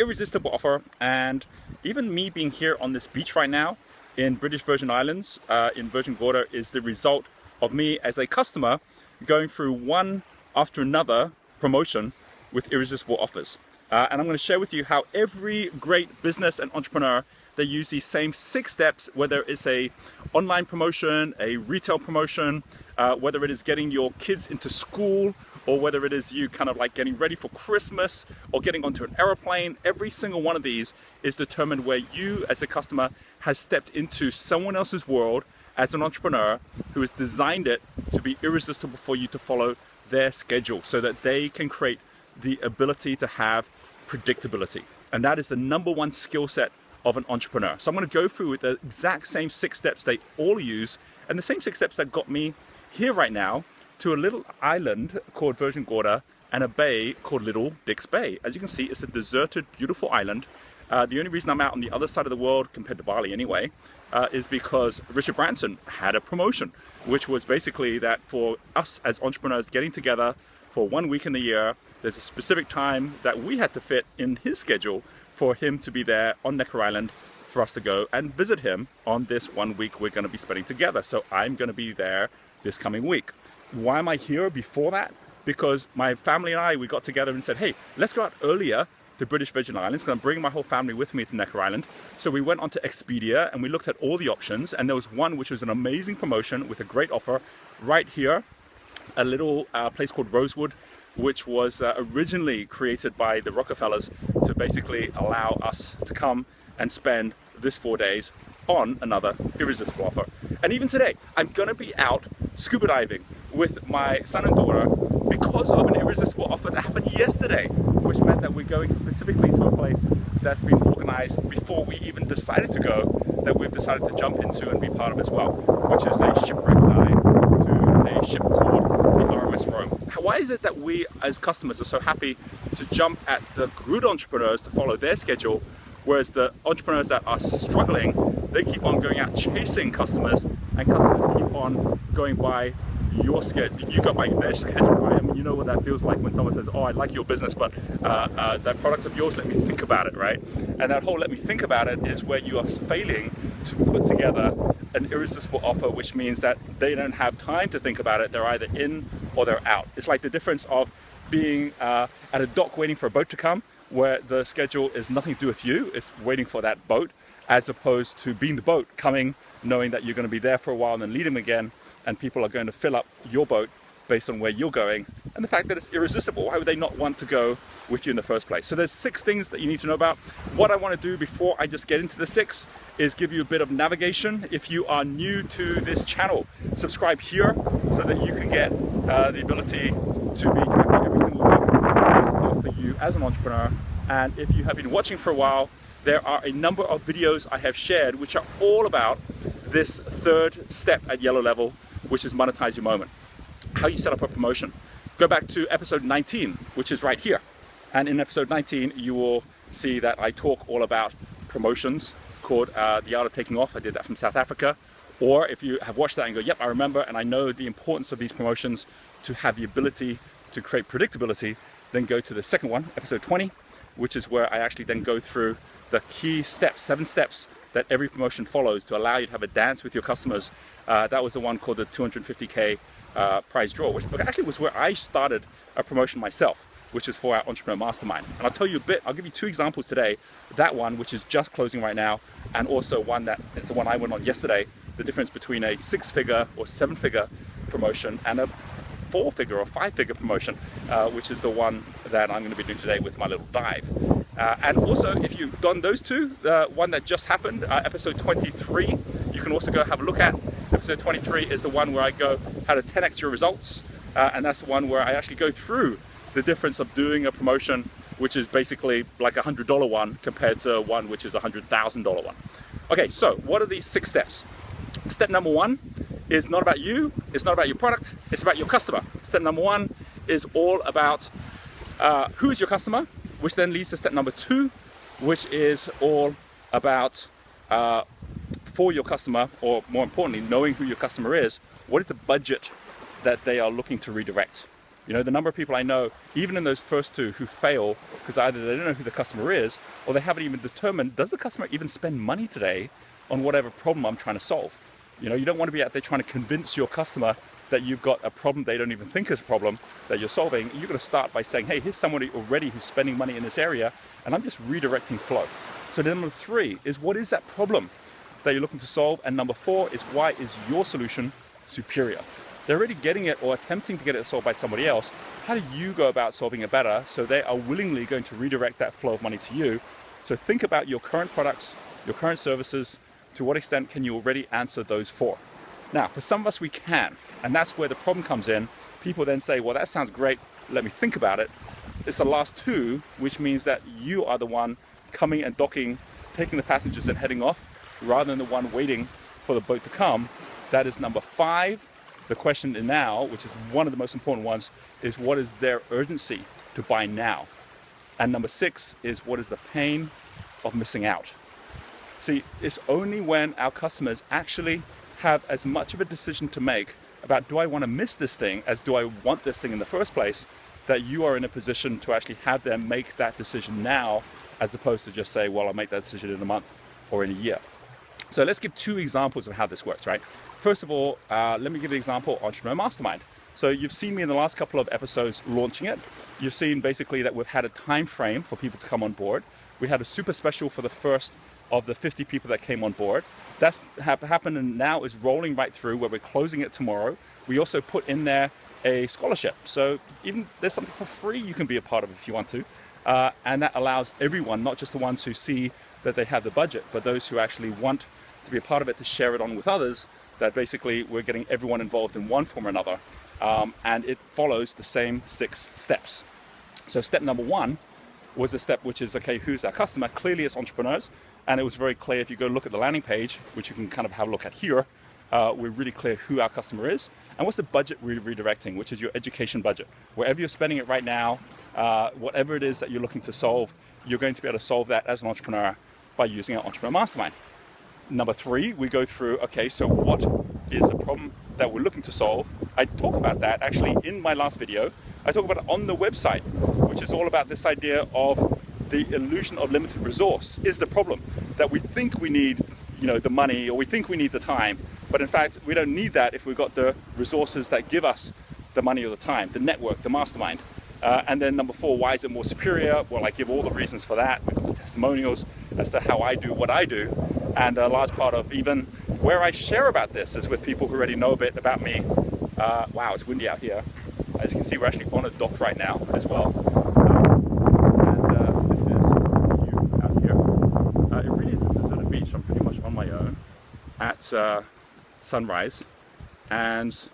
irresistible offer. And even me being here on this beach right now in British Virgin Islands, in Virgin Gorda, is the result of me as a customer going through one after another promotion with irresistible offers. And I'm going to share with you how every great business and entrepreneur, they use these same 6 steps, whether it's a online promotion, a retail promotion, whether it is getting your kids into school, or whether it is you kind of like getting ready for Christmas or getting onto an aeroplane. Every single one of these is determined where you as a customer has stepped into someone else's world as an entrepreneur who has designed it to be irresistible for you to follow their schedule so that they can create the ability to have predictability. And that is the #1 skill set of an entrepreneur. So I'm going to go through the exact same 6 steps they all use, and the same 6 steps that got me here right now to a little island called Virgin Gorda and a bay called Little Dix Bay. As you can see, it's a deserted, beautiful island. The only reason I'm out on the other side of the world, compared to Bali anyway, is because Richard Branson had a promotion, which was basically that for us as entrepreneurs getting together for 1 week in the year, there's a specific time that we had to fit in his schedule for him to be there on Necker Island for us to go and visit him on this 1 week we're going to be spending together. So I'm going to be there this coming week. Why am I here before that? Because my family and I, we got together and said, hey, let's go out earlier to British Virgin Islands, because I'm bringing my whole family with me to Necker Island. So we went onto Expedia and we looked at all the options, and there was one which was an amazing promotion with a great offer right here, a little place called Rosewood, which was originally created by the Rockefellers to basically allow us to come and spend this 4 days on another irresistible offer. And even today, I'm gonna be out scuba diving with my son and daughter because of an irresistible offer that happened yesterday, which meant that we're going specifically to a place that's been organized before we even decided to go, that we've decided to jump into and be part of as well, which is a shipwreck dive to a ship called the RMS Rome. Why is it that we as customers are so happy to jump at the good entrepreneurs to follow their schedule, whereas the entrepreneurs that are struggling, they keep on going out chasing customers, and customers keep on going by your schedule? You go by their schedule, right? I mean, you know what that feels like when someone says, oh, I like your business, but that product of yours, let me think about it, right? And that whole let me think about it is where you are failing to put together an irresistible offer, which means that they don't have time to think about it. They're either in or they're out. It's like the difference of being at a dock waiting for a boat to come, where the schedule is nothing to do with you, it's waiting for that boat, as opposed to being the boat coming, knowing that you're going to be there for a while and then leave them again, and people are going to fill up your boat based on where you're going, and the fact that it's irresistible. Why would they not want to go with you in the first place? So there's 6 things that you need to know about. What I want to do before I just get into the 6 is give you a bit of navigation. If you are new to this channel, subscribe here so that you can get the ability to be tracking every single week for you as an entrepreneur. And if you have been watching for a while, there are a number of videos I have shared which are all about this 3rd step at yellow level, which is monetize your moment. How you set up a promotion. Go back to episode 19, which is right here. And in episode 19, you will see that I talk all about promotions called The Art of Taking Off. I did that from South Africa. Or if you have watched that and go, yep, I remember, and I know the importance of these promotions to have the ability to create predictability, then go to the second one, episode 20, which is where I actually then go through the key steps, 7 steps that every promotion follows to allow you to have a dance with your customers. That was the one called the 250K prize draw, which actually was where I started a promotion myself, which is for our Entrepreneur Mastermind. And I'll tell you a bit, I'll give you 2 examples today. That one, which is just closing right now, and also one that is the one I went on yesterday, the difference between a 6-figure or 7-figure promotion and a 4-figure or 5-figure promotion, which is the one that I'm going to be doing today with my little dive. And also, if you've done those 2, the one that just happened, episode 23, you can also go have a look at. Episode 23 is the one where I go how to 10x your results, and that's the one where I actually go through the difference of doing a promotion which is basically like a $100 one compared to one which is a $100,000 one. Okay, so what are these 6 steps? Step number 1 is not about you, it's not about your product, it's about your customer. Step number 1 is all about who is your customer, which then leads to step number 2, which is all about for your customer, or more importantly, knowing who your customer is, what is the budget that they are looking to redirect. You know, the number of people I know, even in those first two, who fail because either they don't know who the customer is, or they haven't even determined, does the customer even spend money today on whatever problem I'm trying to solve? You know, you don't want to be out there trying to convince your customer that you've got a problem they don't even think is a problem that you're solving. You're going to start by saying, hey, here's somebody already who's spending money in this area, and I'm just redirecting flow. So then number 3 is, what is that problem that you're looking to solve? And number 4 is, why is your solution superior? They're already getting it or attempting to get it solved by somebody else. How do you go about solving it better so they are willingly going to redirect that flow of money to you? So think about your current products, your current services. To what extent can you already answer those 4? Now, for some of us, we can. And that's where the problem comes in. People then say, well, that sounds great. Let me think about it. It's the last 2, which means that you are the one coming and docking, taking the passengers and heading off, rather than the one waiting for the boat to come. That is number 5. The question now, which is one of the most important ones, is what is their urgency to buy now? And number 6 is, what is the pain of missing out? See, it's only when our customers actually have as much of a decision to make about, do I want to miss this thing as do I want this thing in the first place, that you are in a position to actually have them make that decision now, as opposed to just say, well, I'll make that decision in a month or in a year. So let's give 2 examples of how this works, right? First of all, let me give the example, Entrepreneur Mastermind. So you've seen me in the last couple of episodes launching it. You've seen basically that we've had a time frame for people to come on board. We had a super special for the first of the 50 people that came on board. That's happened and now is rolling right through, where we're closing it tomorrow. We also put in there a scholarship. So even there's something for free you can be a part of if you want to. And that allows everyone, not just the ones who see that they have the budget, but those who actually want to be a part of it, to share it on with others, that basically we're getting everyone involved in one form or another. And it follows the same 6 steps. So step number 1 was the step which is, okay, who's our customer? Clearly it's entrepreneurs. And it was very clear, if you go look at the landing page, which you can kind of have a look at here, we're really clear who our customer is. And what's the budget we're redirecting, which is your education budget. Wherever you're spending it right now, whatever it is that you're looking to solve, you're going to be able to solve that as an entrepreneur by using our Entrepreneur Mastermind. Number 3, we go through, okay, so what is the problem that we're looking to solve? I talk about that actually in my last video. I talk about it on the website, which is all about this idea of the illusion of limited resource is the problem. That we think we need, you know, the money, or we think we need the time, but in fact we don't need that if we've got the resources that give us the money or the time, the network, the mastermind. And then number 4, why is it more superior? Well, I give all the reasons for that. We've got the testimonials as to how I do what I do, and a large part of even where I share about this is with people who already know a bit about me. Wow, it's windy out here. As you can see, we're actually on a dock right now as well. I'm pretty much on my own at sunrise, and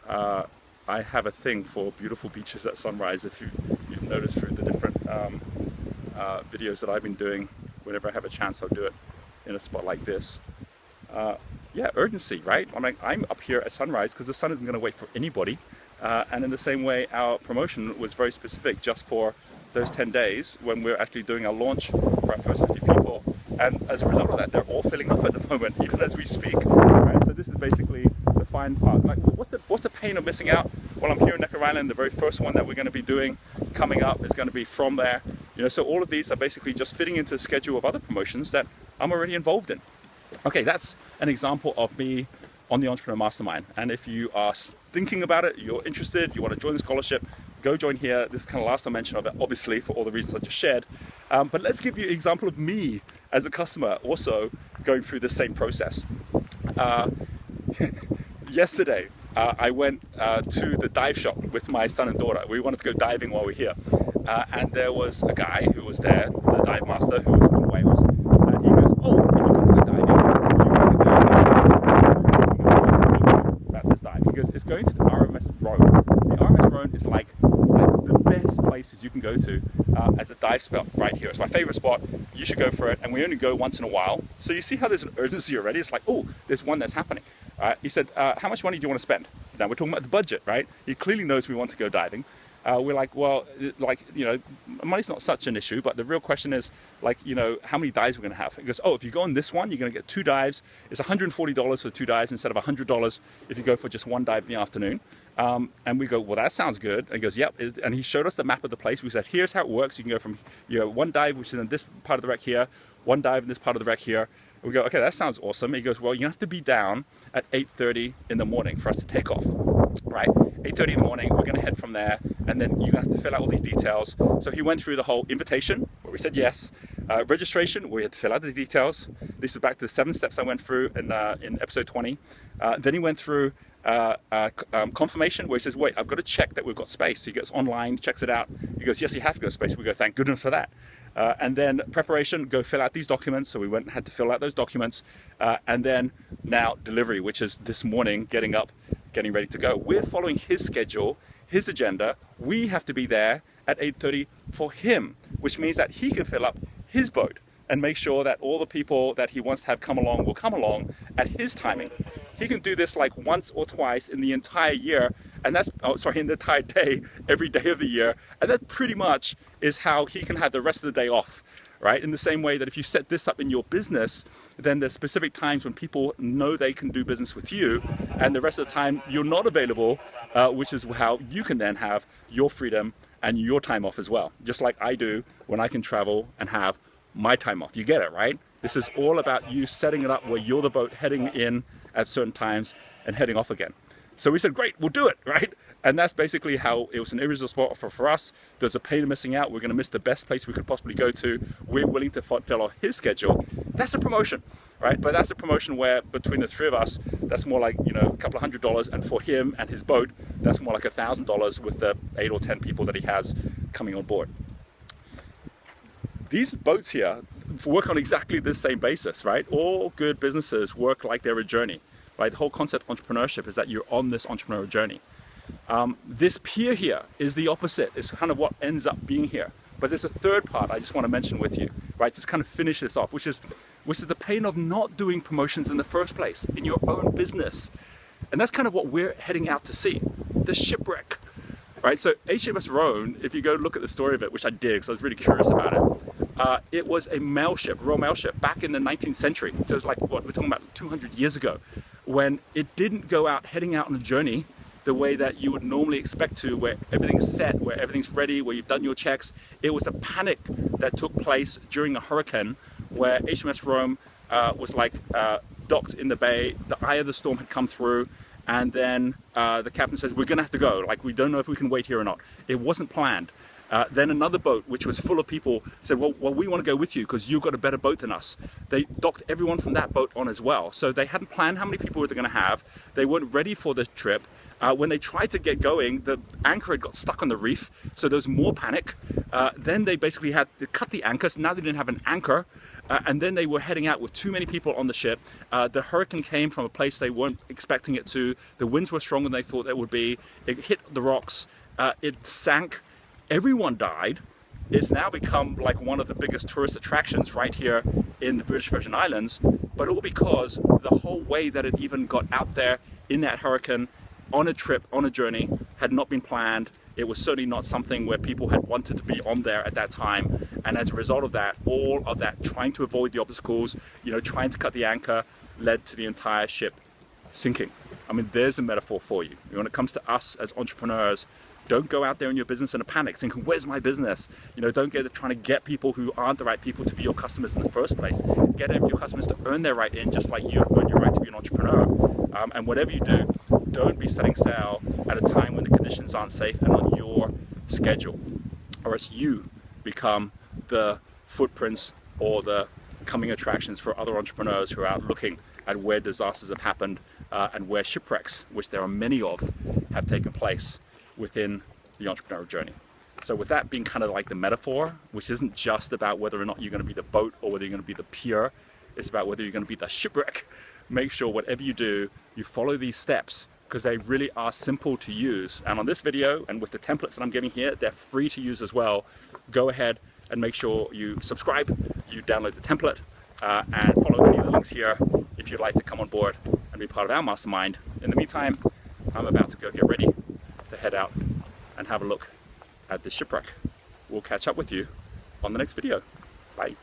I have a thing for beautiful beaches at sunrise. If you've noticed through the different videos that I've been doing, whenever I have a chance I'll do it in a spot like this. Yeah, urgency, right? I mean, I'm up here at sunrise because the sun isn't going to wait for anybody, and in the same way our promotion was very specific just for those 10 days when we're actually doing our launch for our first 50 people. And as a result of that, they're all filling up at the moment, even as we speak. Right? So this is basically the fine part. Like, what's the pain of missing out? Well, I'm here in Necker Island. The very first one that we're going to be doing coming up is going to be from there. You know, so all of these are basically just fitting into the schedule of other promotions that I'm already involved in. Okay, that's an example of me on the Entrepreneur Mastermind. And if you are thinking about it, you're interested, you want to join the scholarship, go join here. This is kind of last dimension of it, obviously, for all the reasons I just shared. But let's give you an example of me as a customer also going through the same process. Yesterday, I went to the dive shop with my son and daughter. We wanted to go diving while we're here. And there was a guy who was there, the dive master, who was from Wales. And he goes, oh, if you're going to go diving, you want to go about this dive. He goes, it's going to the RMS Road. The RMS Road is like the best places you can go to as a dive spot right here. It's my favorite spot. You should go for it. And we only go once in a while. So you see how there's an urgency already. It's like, oh, there's one that's happening. He said, how much money do you want to spend? Now we're talking about the budget, right? He clearly knows we want to go diving. We're like, well, like, you know, money's not such an issue, but the real question is, like, you know, how many dives we're going to have. He goes, oh, if you go on this one, you're going to get 2 dives. It's $140 for 2 dives instead of $100 if you go for just 1 dive in the afternoon. And we go, well, that sounds good. And he goes, yep. And he showed us the map of the place. We said, here's how it works. You can go from, one dive, which is in this part of the wreck here, one dive in this part of the wreck here. And we go, okay, that sounds awesome. And he goes, well, you have to be down at 8:30 in the morning for us to take off, right? 8:30 in the morning, we're gonna head from there, and then you're gonna have to fill out all these details. So he went through the whole invitation, where we said yes, registration, where we had to fill out the details. This is back to the 7 steps I went through in episode 20. Then he went through confirmation, where he says, wait, I've got to check that we've got space. So he goes online, checks it out. He goes, yes, you have to go space. We go, thank goodness for that. And then preparation, go fill out these documents. So we went and had to fill out those documents. And then now delivery, which is this morning, getting up, getting ready to go. We're following his schedule, his agenda. We have to be there at 8:30 for him, which means that he can fill up his boat and make sure that all the people that he wants to have come along will come along at his timing. He can do this like once or twice in the entire year, and that's, in the entire day, every day of the year. And that pretty much is how he can have the rest of the day off, right? In the same way that if you set this up in your business, then there's specific times when people know they can do business with you, and the rest of the time you're not available, which is how you can then have your freedom and your time off as well. Just like I do when I can travel and have my time off. You get it, right? This is all about you setting it up where you're the boat heading in at certain times and heading off again. So we said, great, we'll do it, right? And that's basically how it was an irresistible offer for us. There's a pain of missing out. We're going to miss the best place we could possibly go to. We're willing to follow his schedule. That's a promotion, right? But that's a promotion where between the three of us, that's more like, a couple of $100. And for him and his boat, that's more like $1,000 with the 8 or 10 people that he has coming on board. These boats here work on exactly the same basis, right? All good businesses work like they're a journey, right? The whole concept of entrepreneurship is that you're on this entrepreneurial journey. This pier here is the opposite. It's kind of what ends up being here. But there's a third part I just want to mention with you, right? Just kind of finish this off, which is the pain of not doing promotions in the first place in your own business. And that's kind of what we're heading out to see, the shipwreck. Right, so HMS Roan, if you go look at the story of it, which I did because I was really curious about it, it was a mail ship, Royal Mail ship, back in the 19th century. So it's like, what, we're talking about 200 years ago, when it didn't go out, heading out on a journey the way that you would normally expect to, where everything's set, where everything's ready, where you've done your checks. It was a panic that took place during a hurricane, where HMS Rome was docked in the bay. The eye of the storm had come through. And then the captain says, we're going to have to go. Like, we don't know if we can wait here or not. It wasn't planned. Then another boat, which was full of people, said, well, we want to go with you because you've got a better boat than us. They docked everyone from that boat on as well. So they hadn't planned how many people they were going to have. They weren't ready for the trip. When they tried to get going, the anchor had got stuck on the reef. So there was more panic. Then they basically had to cut the anchor. So now they didn't have an anchor. And then they were heading out with too many people on the ship. The hurricane came from a place they weren't expecting it to. The winds were stronger than they thought they would be. It hit the rocks. It sank. Everyone died. It's now become like one of the biggest tourist attractions right here in the British Virgin Islands. But all because the whole way that it even got out there in that hurricane, on a trip, on a journey, had not been planned. It was certainly not something where people had wanted to be on there at that time. And as a result of that, all of that trying to avoid the obstacles, trying to cut the anchor, led to the entire ship sinking. I mean, there's a metaphor for you. When it comes to us as entrepreneurs, don't go out there in your business in a panic thinking, where's my business? Don't get trying to get people who aren't the right people to be your customers in the first place. Get your customers to earn their right in, just like you've earned your right to be an entrepreneur. And whatever you do, don't be setting sail at a time when the conditions aren't safe and on your schedule, or else you become the footprints or the coming attractions for other entrepreneurs who are out looking at where disasters have happened and where shipwrecks, which there are many of, have taken place within the entrepreneurial journey. So with that being kind of like the metaphor, which isn't just about whether or not you're going to be the boat or whether you're going to be the pier, it's about whether you're going to be the shipwreck. Make sure whatever you do, you follow these steps, because they really are simple to use. And on this video, and with the templates that I'm giving here, they're free to use as well. Go ahead and make sure you subscribe, you download the template, and follow any of the links here if you'd like to come on board and be part of our mastermind. In the meantime, I'm about to go get ready to head out and have a look at the shipwreck. We'll catch up with you on the next video. Bye.